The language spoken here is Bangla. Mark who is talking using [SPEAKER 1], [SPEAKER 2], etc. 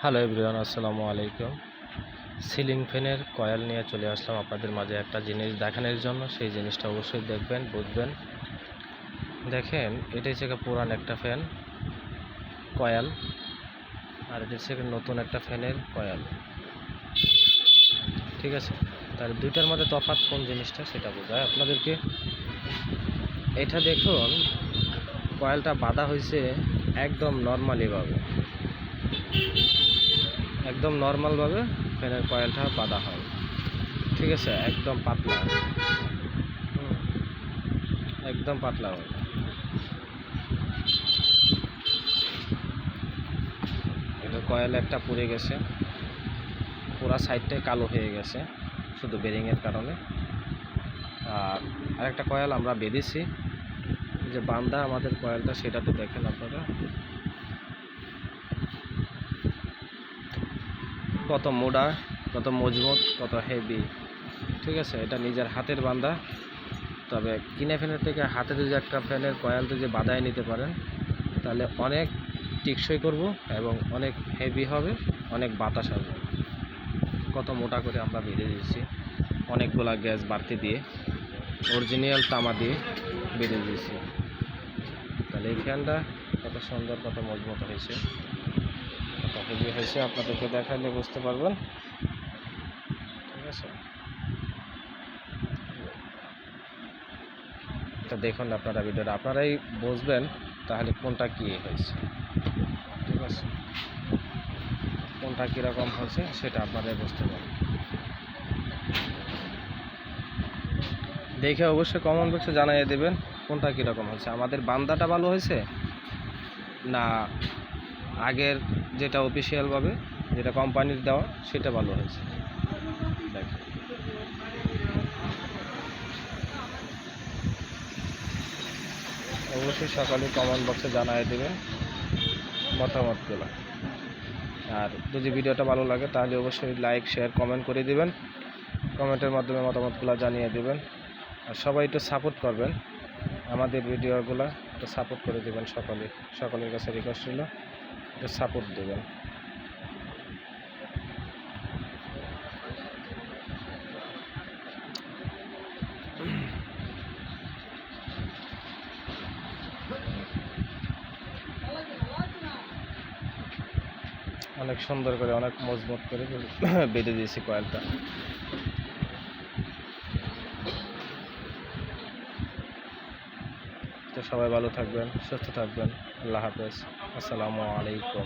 [SPEAKER 1] হ্যালো এভরিওয়ান, আসসালামু আলাইকুম। সিলিং ফ্যানের কয়েল নিয়ে চলে আসলাম আপনাদের মাঝে একটা জিনিস দেখানোর জন্য। সেই জিনিসটা অবশ্যই দেখবেন, বুঝবেন। দেখেন, এটা হচ্ছে পুরান একটা ফ্যান কয়েল, আর এটা হচ্ছে নতুন একটা ফ্যানের কয়েল। ঠিক আছে, তাহলে দুইটার মধ্যে তফাৎ কোন জিনিসটা সেটা বোঝায় আপনাদেরকে। এটা দেখুন, কয়েলটা বাঁধা হয়েছে একদম নর্মালিভাবে, একদম নর্মালভাবে ফ্যানের কয়েলটা বাঁধা হয়। ঠিক আছে, একদম পাতলা, একদম পাতলা হয়। এটা কয়েল একটা পুড়ে গেছে, পুরা সাইডটাই কালো হয়ে গেছে শুধু বেরিংয়ের কারণে। আর আরেকটা কয়েল আমরা বেঁধেছি, যে বান্দা আমাদের কয়েলটা, সেটা তো দেখেন আপনারা কত মোটা, কত মজবুত, কত হেভি। ঠিক আছে, এটা নিজের হাতের বান্দা। তবে কিনে ফ্যানের থেকে হাতে যদি একটা ফ্যানের কয়েল যদি বাঁধায় নিতে পারেন, তাহলে অনেক টেকসই করব এবং অনেক হেভি হবে, অনেক বাতাস আসবে। কত মোটা করে আমরা বেঁধে দিয়েছি, অনেকগুলা গ্যাস বাড়তি দিয়ে, অরিজিনাল তামা দিয়ে বেঁধে দিয়েছি। তাহলে এই ফ্যানটা কত সুন্দর, কত মজবুত হয়েছে, কত হেভি হয়েছে, আপনাদেরকে দেখালে বুঝতে পারবেন। ঠিক আছে, তো দেখুন আপনারা ভিডিওটা, আপনারাই বুঝবেন তাহলে কোনটা কী হয়েছে। ঠিক আছে, কোনটা কীরকম হয়েছে সেটা আপনারাই বুঝতে পারবেন। দেখে অবশ্যই কমেন্ট বক্সে জানিয়ে দেবেন কোনটা কীরকম হয়েছে। আমাদের বান্দাটা ভালো হয়েছে না আগের যেটা অফিসিয়ালভাবে, যেটা কোম্পানির দেওয়া, সেটা ভালো হয়েছে। দেখেন, অবশ্যই সকালে কমেন্ট বক্সে জানিয়ে দেবেন মতামতগুলো। আর যদি ভিডিওটা ভালো লাগে তাহলে অবশ্যই লাইক, শেয়ার, কমেন্ট করে দিবেন। কমেন্টের মাধ্যমে মতামতগুলো জানিয়ে দেবেন। আর সবাই একটু সাপোর্ট করবেন আমাদের ভিডিওগুলো, একটু সাপোর্ট করে দেবেন। সকলের কাছে রিকোয়েস্ট হলো একটু সাপোর্ট দেবেন। অনেক সুন্দর করে, অনেক মজবুত করে বেঁধে দিয়েছি কয়েলটা। তো সবাই ভালো থাকবেন, সুস্থ থাকবেন। আল্লাহ হাফেজ, আসসালামু আলাইকুম।